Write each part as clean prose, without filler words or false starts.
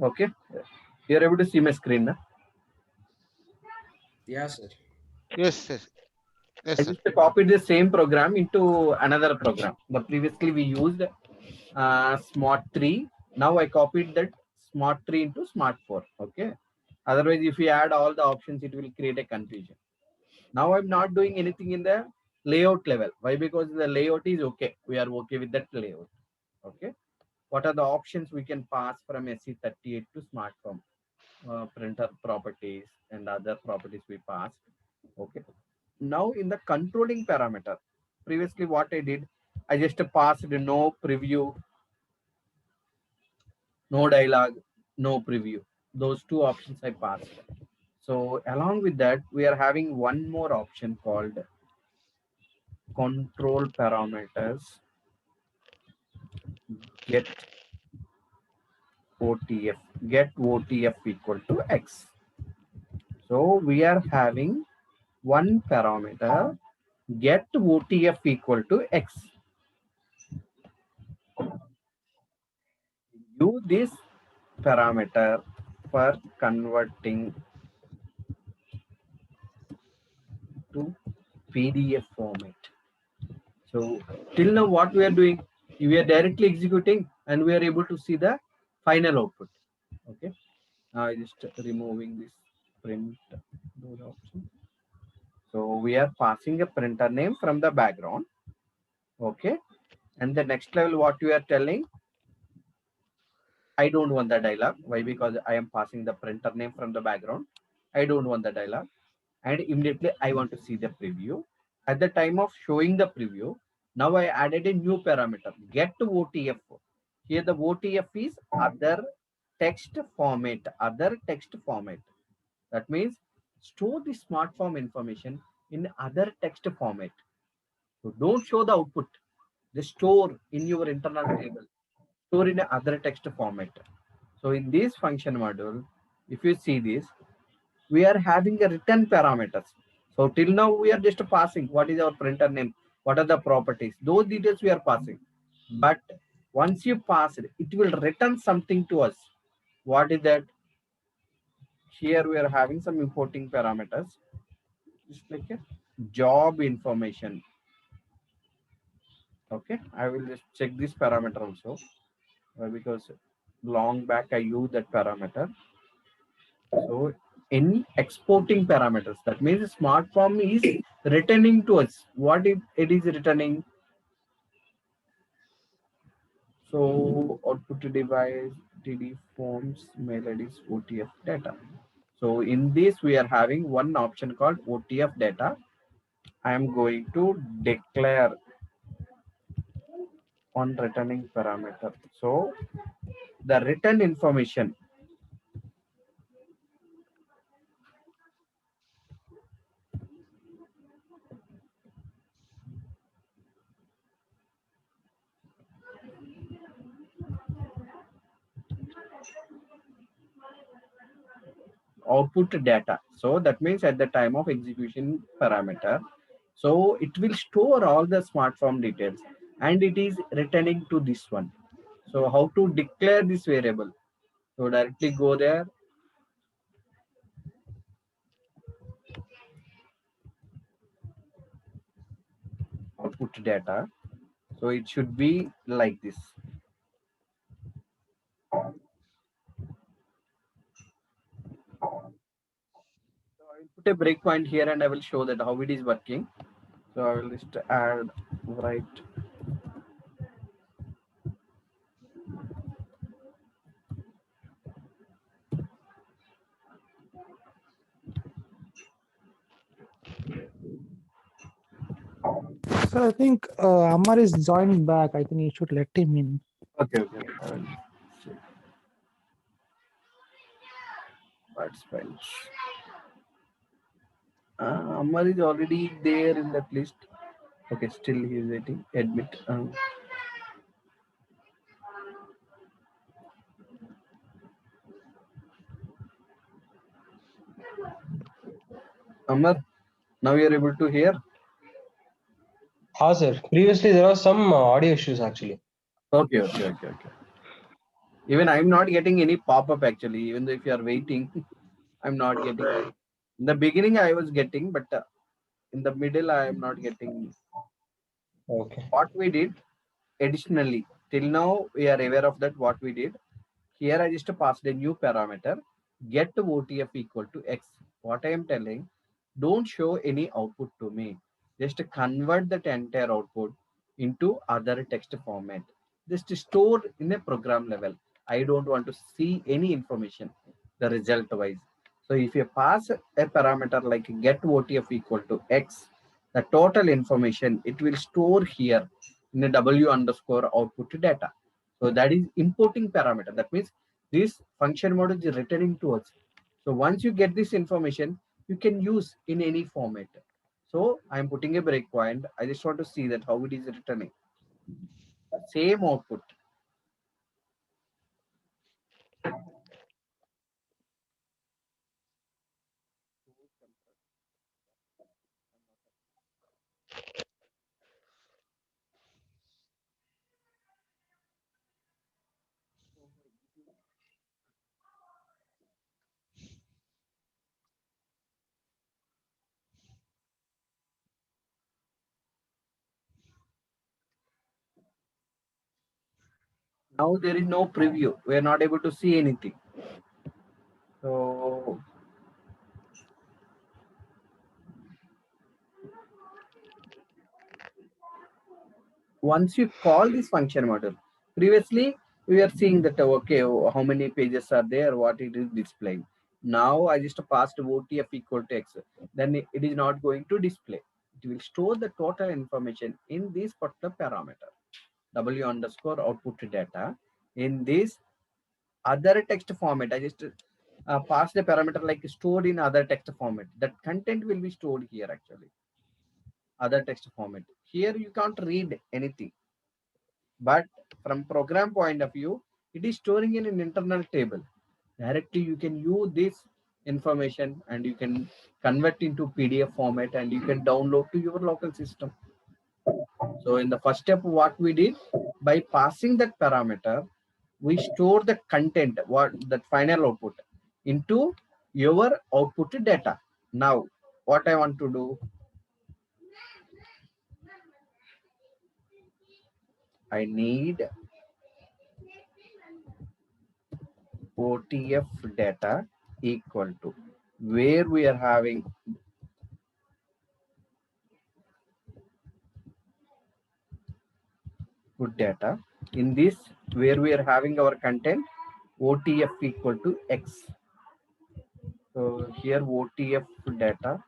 Okay, you're able to see my screen now. Yeah, sir. Yes, yes, yes, I sir. just copied the same program into another program. The previously we used Smart 3. Now I copied that Smart 3 into Smart 4. Okay. Otherwise, if we add all the options, it will create a confusion. Now I'm not doing anything in the layout level. Why? Because the layout is okay. We are okay with that layout. Okay. What are the options we can pass from SC38 to Smart Form? Printer properties and other properties we passed. Okay. Now in the controlling parameter, previously what I did, I just passed no preview, no dialog, no preview. Those two options I passed. So along with that, we are having one more option called control parameters get OTF, get OTF equal to X. So we are having one parameter get OTF equal to X. Use this parameter for converting to PDF format. So till now what we are doing, we are directly executing and we are able to see the final output. Okay. Now just removing this print those options. So we are passing a printer name from the background. Okay. And the next level what we are telling, I don't want the dialog. Why? Because I am passing the printer name from the background. I don't want the dialog. And immediately I want to see the preview. At the time of showing the preview, now I added a new parameter, get OTF. Here the OTF is other text format, other text format. That means store the smart form information in other text format. So don't show the output. Just store in your internal table, store in other text format. So in this function module, if you see this, we are having a written parameters. So till now we are just passing what is our printer name, what are the properties, those details we are passing. But once you pass it, it will return something to us. What is that? Here we are having some importing parameters, just like a job information. Okay, I will just check this parameter also because long back I used that parameter. So any exporting parameters, that means smart form is returning to us. What it is returning? So output device, DD forms, mail IDs, OTF data. So in this we are having one option called OTF data. I am going to declare on returning parameter. So the return information output data. So that means at the time of execution parameter, so it will store all the smart form details and it is returning to this one. So how to declare this variable? So directly go there, output data. So it should be like this. So I will put a breakpoint here and I will show that how it is working. So I will just add right. So I think Amar is joined back. I think you should let him in. Okay, okay. I will check. Participants. Amar is already there in that list. Okay, still he is waiting. Admit. Amar, now you are able to hear. Ha, sir. Previously, there was some audio issues actually. Okay, okay, okay, okay. Even I'm not getting any pop-up actually, even though if you are waiting, I'm not getting. In the beginning, I was getting, but in the middle, I am not getting. Okay. What we did additionally, till now, we are aware of that what we did. Here, I just passed a new parameter, get OTF equal to X. What I am telling, don't show any output to me. Just convert that entire output into other text format. Just store in a program level. I don't want to see any information, the result wise. So if you pass a parameter like get OTF equal to X, the total information it will store here in a W underscore output data. So that is importing parameter. That means this function module is returning to us. So once you get this information, you can use in any format. So I'm putting a breakpoint. I just want to see that how it is returning. Same output. Now there is no preview. We are not able to see anything. So once you call this function model, previously we are seeing that okay, how many pages are there, what it is displaying. Now I just passed OTF equal to X, then it is not going to display. It will store the total information in this particular parameter, W underscore output data, in this other text format. I just pass the parameter like stored in other text format. That content will be stored here actually, other text format. Here you can't read anything. But from program point of view, it is storing in an internal table. Directly you can use this information and you can convert into PDF format and you can download to your local system. So in the first step, what we did, by passing that parameter, we store the content, what that final output, into your output data. Now, what I want to do, I need OTF data equal to where we are having good data. In this, where we are having our content, OTF equal to X. So here OTF data,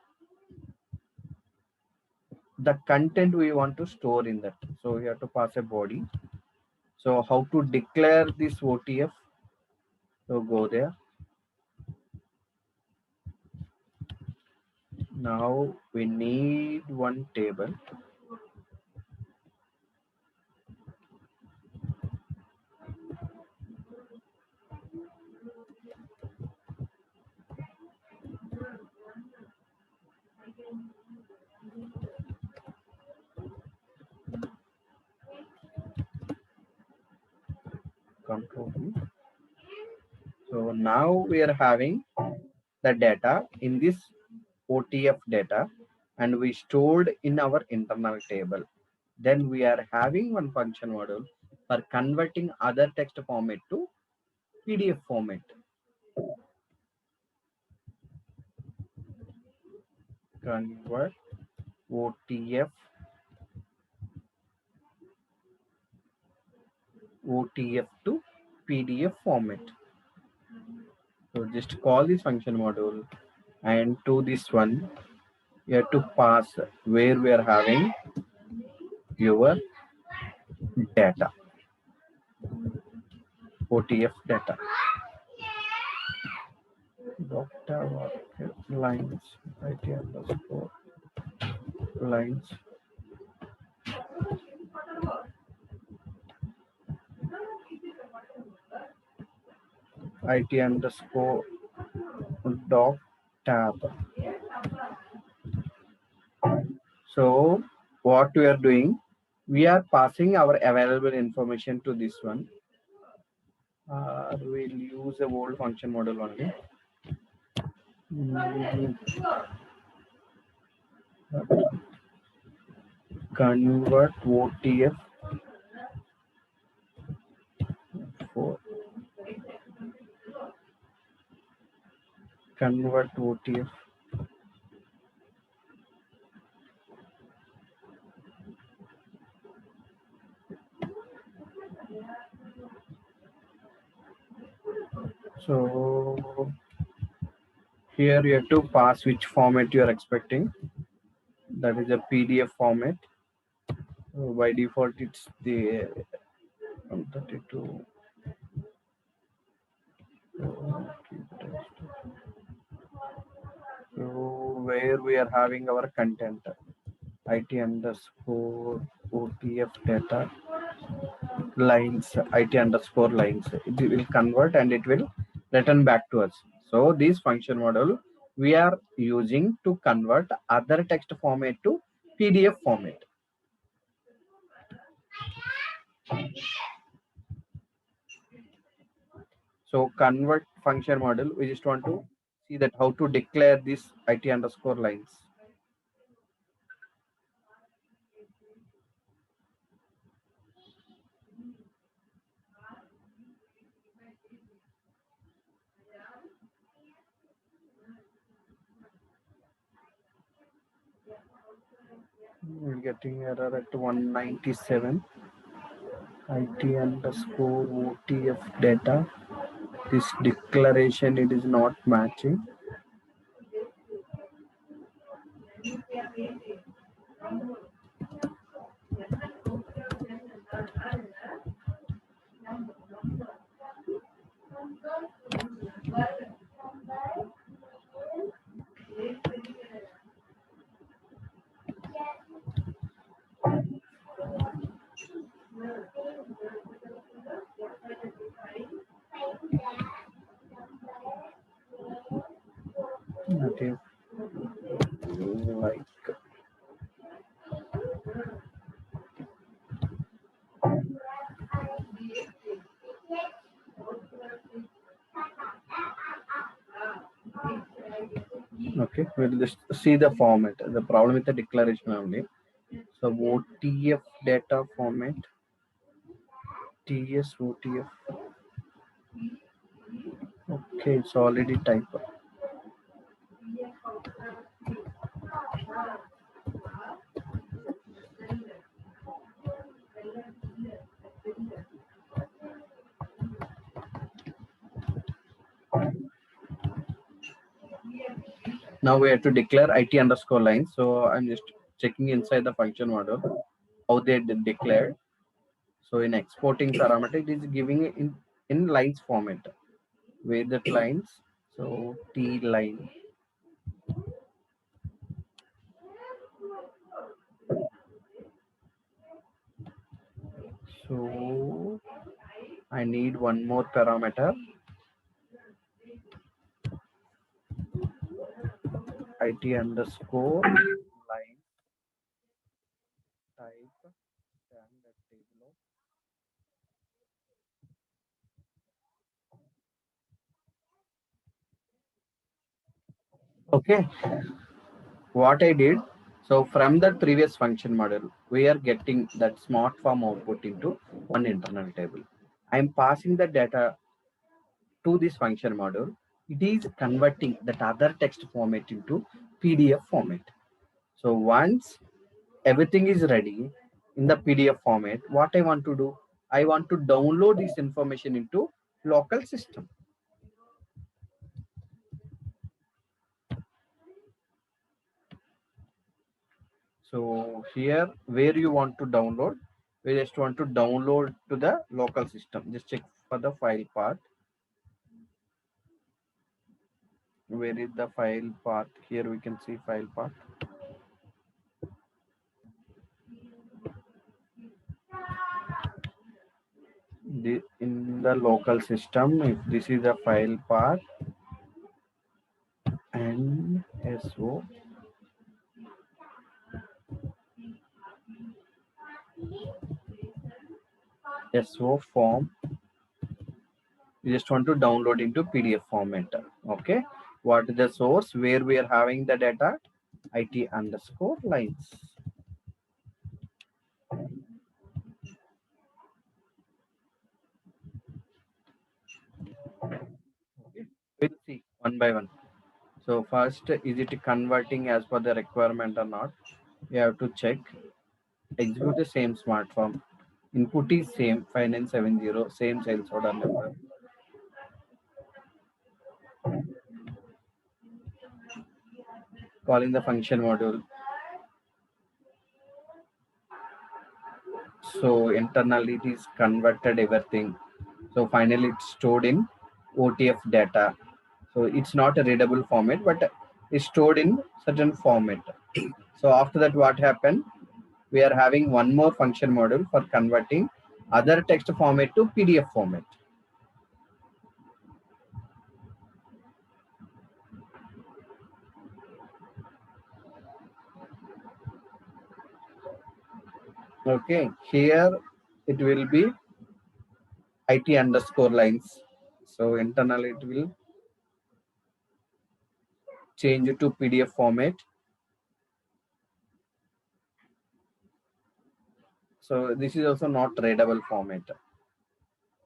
the content we want to store in that. So we have to pass a body. So how to declare this OTF? So go there. Now we need one table. Control V. So now we are having the data in this OTF data and we stored in our internal table. Then we are having one function module for converting other text format to PDF format. Convert OTF to PDF format. So just call this function module and to this one you have to pass where we are having your data, OTF data. Doctor lines, IT underscore lines. IT underscore doc tab. So what we are doing, we are passing our available information to this one. We'll use a old function model only. Mm, Convert OTF for convert OTF. So here you have to pass which format you are expecting. That is a PDF format. By default, it's the 132. So where we are having our content, IT underscore OTF data lines, IT underscore lines. It will convert and it will return back to us. So this function model we are using to convert other text format to PDF format. So convert function model, we just want to see that how to declare this IT underscore lines. We're getting error at 197. IT underscore OTF data. This declaration, it is not matching. Okay. Like okay, we'll just see the format. The problem with the declaration only. So OTF data format, TS OTF. Okay, it's already typed. Now we have to declare IT underscore line. So I'm just checking inside the function model how they declared. So in exporting parameter, it is giving it in lines format. Where the lines. So T line. So I need one more parameter. IT underscore line type standard table. Okay, what I did, so from that previous function model, we are getting that smart form output into one internal table. I'm passing the data to this function model. It is converting that other text format into PDF format. So once everything is ready in the PDF format, what I want to do, I want to download this information into local system. So here, where you want to download, we just want to download to the local system. Just check for the file path. Where is the file path? Here we can see file path. In the local system, if this is a file path and SO form You just want to download into PDF format. Okay. What is the source where we are having the data? IT underscore lines. Okay. We'll see one by one. So first, is it converting as per the requirement or not? You have to check. Execute the same smart form. Input is same 5970, same sales order number. Calling the function module. So internally it is converted everything. So finally it's stored in OTF data. So it's not a readable format, but it's stored in certain format. So after that, what happened? We are having one more function module for converting other text format to PDF format. Okay, here it will be IT underscore lines. So internally it will change it to PDF format. So this is also not readable format.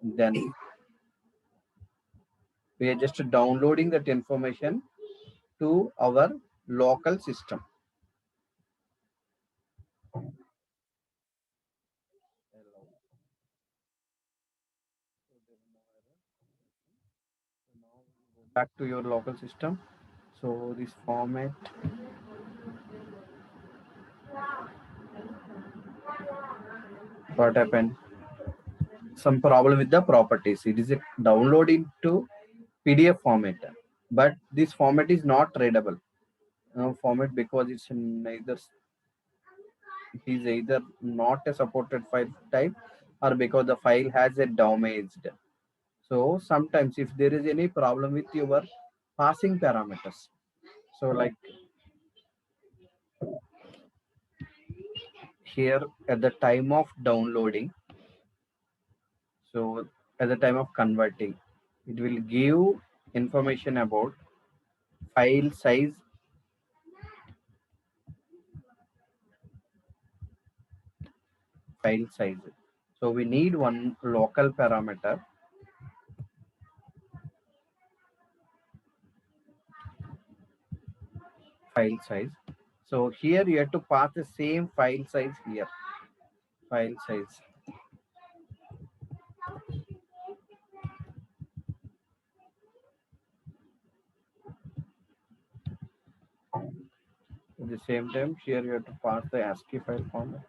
Then we are just downloading that information to our local system. Back to your local system. So this format, what happened? Some problem with the properties. It is a download into PDF format, but this format is not readable. Format because it's neither, it is either not a supported file type or because the file has a damaged. So sometimes if there is any problem with your passing parameters, so like here at the time of downloading, so at the time of converting, it will give information about file size, file size. So we need one local parameter, file size. So here you have to pass the same file size here, file size. At the same time, here you have to pass the ASCII file format.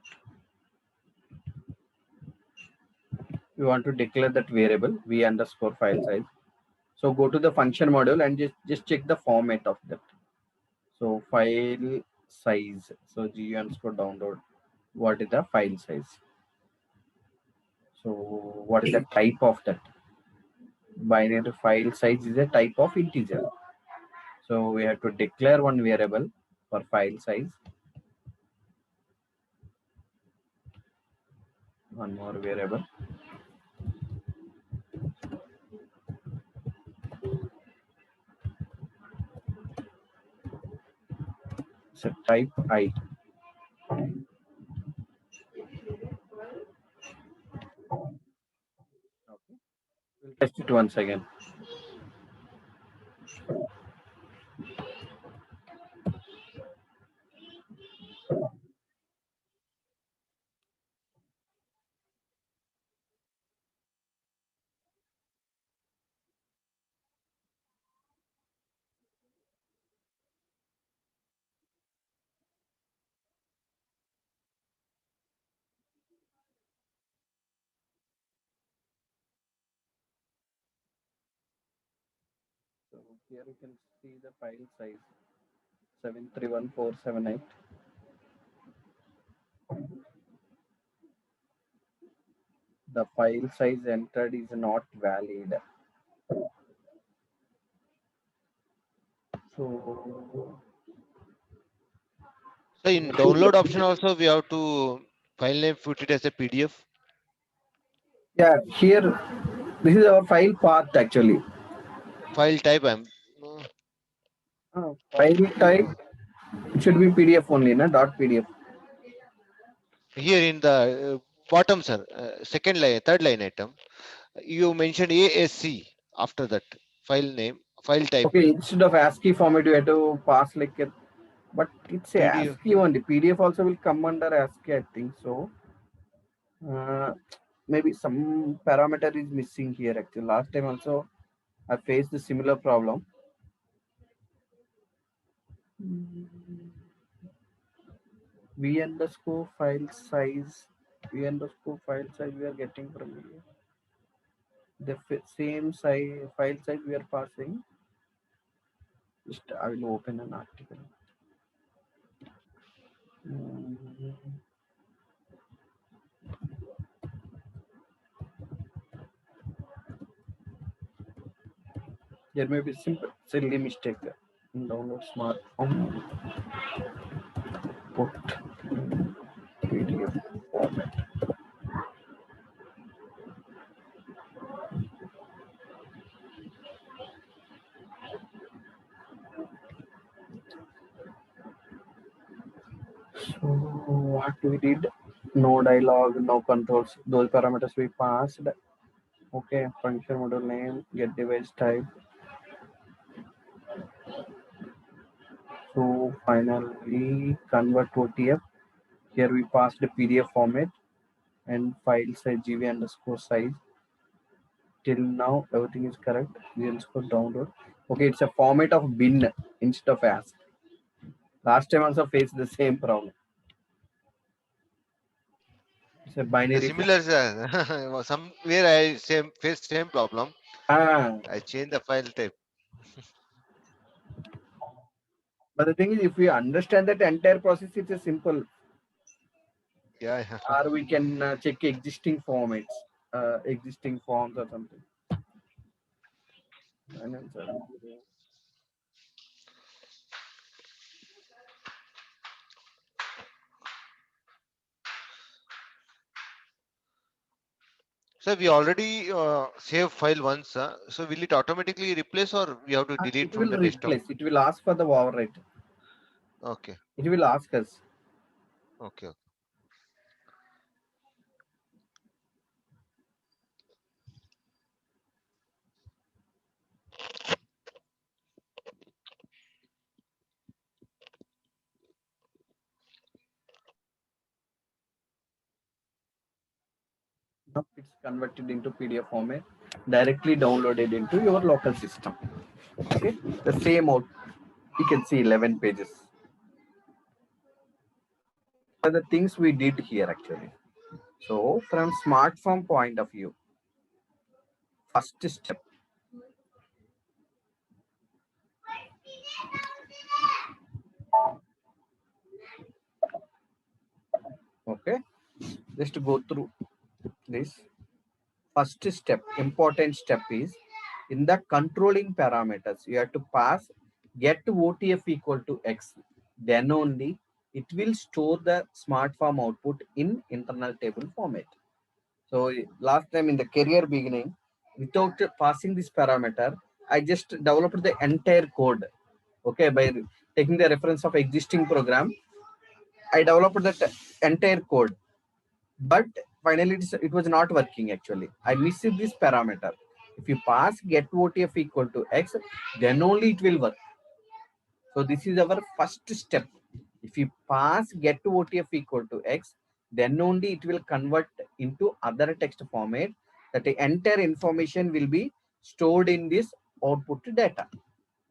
We want to declare that variable v underscore file size. So go to the function module and just check the format of that. So file size. So g underscore download. What is the file size? So what is the type of that? Binary file size is a type of integer. So we have to declare one variable for file size. One more variable. So type I. Okay. We'll test it once again. So here you can see the file size 731478. The file size entered is not valid. So So in download option also we have to file name put it as a PDF. yeah, here This is our file path actually. File type File type, it should be PDF only, na? Dot PDF. here in the bottom, sir. Second line, third line item. You mentioned ASC after that. File name, file type, Okay, instead of ASCII format, you have to pass like a, but it's a PDF. ASCII only. PDF also will come under ASCII, I think so. Maybe some parameter is missing here actually. Last time also I faced the similar problem. V underscore file size. V underscore file size we are getting from here. The same size file size we are passing. Just I will open an article. There may be simple silly mistake. Download smart form. Put PDF format. So what we did, no dialog, no controls, those parameters we passed. Okay, function module name, get device type. So finally convert OTF. Here we passed the PDF format and file size GV underscore size. Till now everything is correct. GV underscore download. Okay, it's a format of bin instead of ASC. Last time also faced the same problem. It's a binary. Similar, sir. Somewhere I faced same problem. I changed the file type. But the thing is, if we understand that entire process, it's a simple. Yeah. Or we can check existing formats, existing forms or something. So we already save file once. So will it automatically replace or we have to delete It from will the desktop? replace. It will ask for the overwrite. Okay. It will ask us. Okay. Now it's converted into PDF format, directly downloaded into your local system. Okay, the same out. You can see 11 pages. Are the things we did here actually. So from smartphone point of view, first step. Okay, just to go through this. First step, important step is in the controlling parameters, you have to pass get OTF equal to X. Then only it will store the smart form output in internal table format. So last time in the career beginning, without passing this parameter, I just developed the entire code. Okay, by taking the reference of existing program, I developed that entire code. But finally it was not working actually. I missed this parameter. If you pass get OTF equal to X, then only it will work. So this is our first step. If you pass get OTF equal to X, then only it will convert into other text format that the entire information will be stored in this output data.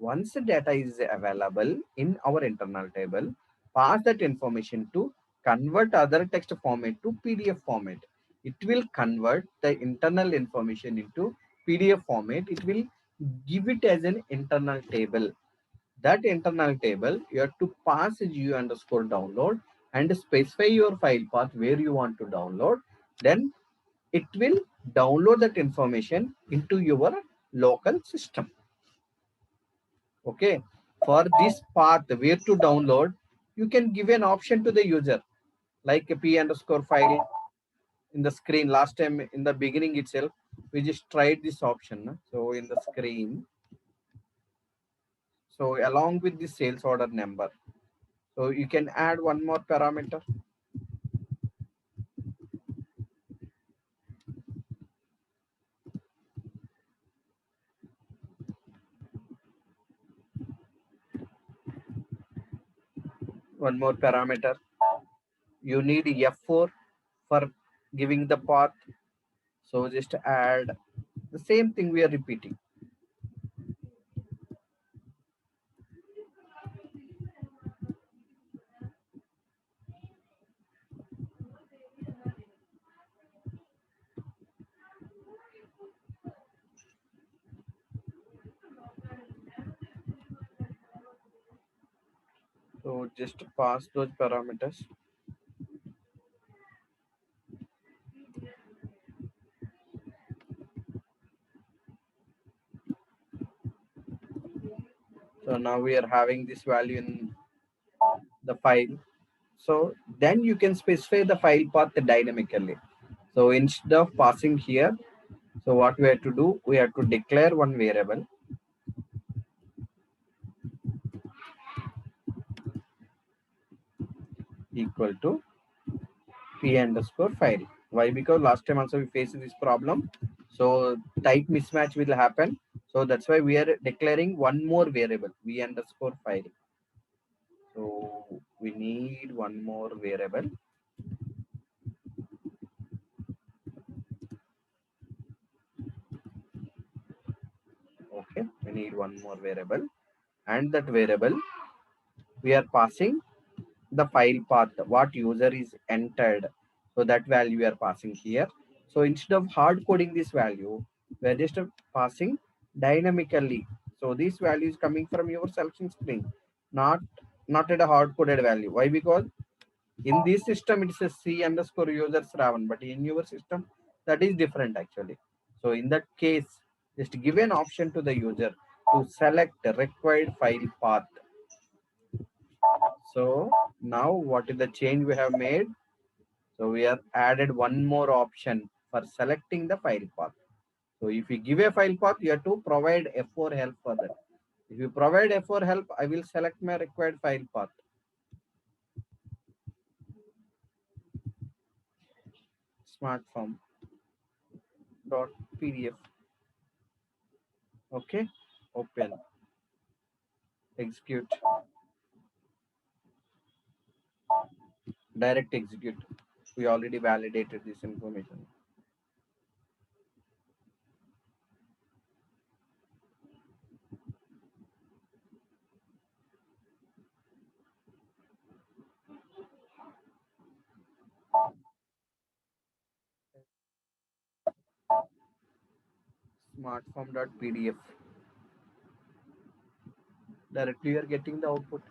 Once the data is available in our internal table, pass that information to convert other text format to PDF format. It will convert the internal information into PDF format. It will give it as an internal table. That internal table, you have to pass GUI underscore download and specify your file path where you want to download. Then it will download that information into your local system. Okay, for this path where to download, you can give an option to the user like a p underscore file in the screen. Last time in the beginning itself, we just tried this option. So in the screen, so along with the sales order number, so you can add one more parameter. One more parameter. You need F4 for giving the path. So just add the same thing we are repeating. So just pass those parameters. So now we are having this value in the file. So then you can specify the file path dynamically. So instead of passing here, so what we have to do, we have to declare one variable equal to p underscore file. Why? Because last time also we faced this problem. So type mismatch will happen. So that's why we are declaring one more variable, v underscore file. So we need one more variable. Okay, we need one more variable, and that variable we are passing the file path, what user is entered. So that value we are passing here. So instead of hard coding this value, we are just passing dynamically. So this value is coming from your selection screen, not at a hard coded value. Why? Because in this system it's a C underscore users Ravan, but in your system that is different actually. So in that case, just give an option to the user to select the required file path. So now what is the change we have made? So we have added one more option for selecting the file path. So if you give a file path, you have to provide F4 help for that. If you provide F4 help, I will select my required file path. Smartform.pdf. Okay, open, execute, direct execute. We already validated this information. Smartform.pdf. Directly you are getting the output.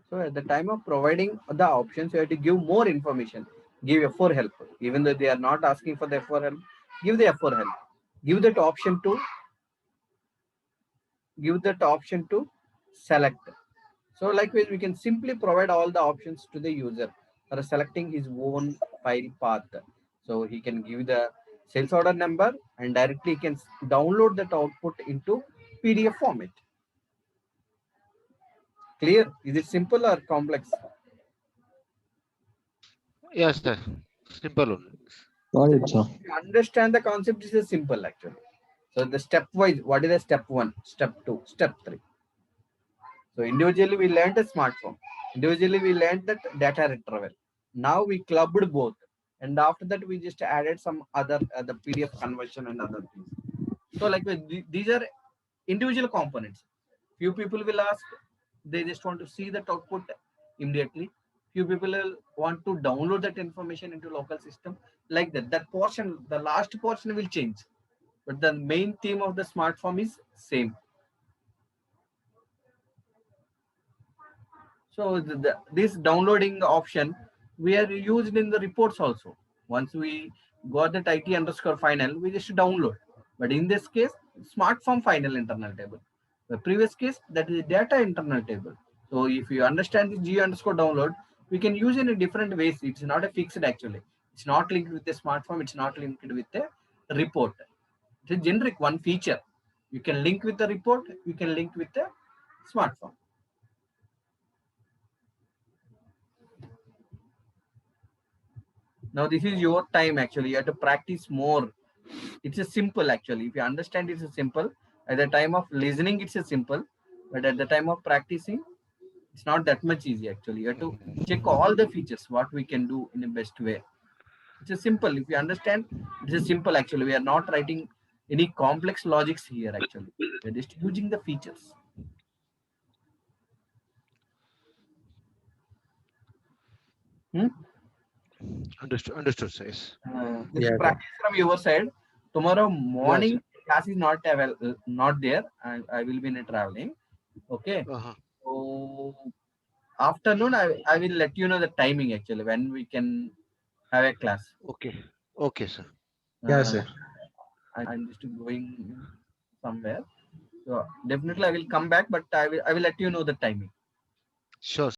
So at the time of providing the options, you have to give more information. Give F4 help. Even though they are not asking for the F4 help, give the F4 help. Give that option to select. So likewise, we can simply provide all the options to the user for selecting his own file path. So he can give the sales order number and directly he can download that output into PDF format. Clear? Is it simple or complex? Yes, sir. Simple only. Got it, sir. You understand the concept is simple actually. So the stepwise, what is the step 1, step 2, step 3? So individually we learned a smartphone. Individually we learned that data retrieval. Now we clubbed both. And after that we just added some other the PDF conversion and other things. So like these are individual components. Few people will ask, they just want to see that output immediately. Few people will want to download that information into local system. Like that portion, the last portion will change. But the main theme of the smartphone is same. So this downloading option we are used in the reports also. Once we got that IT underscore final, we just download. But in this case, smartphone final internal table. The previous case, that is data internal table. So if you understand the G underscore download, we can use in a different ways. It's not a fixed actually. It's not linked with the smartphone. It's not linked with the report. It's a generic one feature. You can link with the report. You can link with the smartphone. Now this is your time actually. You have to practice more. It's a simple actually. If you understand, it's a simple. At the time of listening, it's a simple. But at the time of practicing, it's not that much easy actually. You have to check all the features, what we can do in the best way. It's a simple. If you understand, it's a simple actually. We are not writing any complex logics here actually. We're just using the features. Understood, sir. Yes. Just Yeah, practice from your side. Tomorrow morning sir. class is not there. I will be in a traveling. Okay. Uh-huh. So afternoon, I will let you know the timing actually when we can have a class. Okay. Okay, sir. yeah, Uh, sir. I'm just going somewhere. So definitely I will come back, but I will let you know the timing. Sure.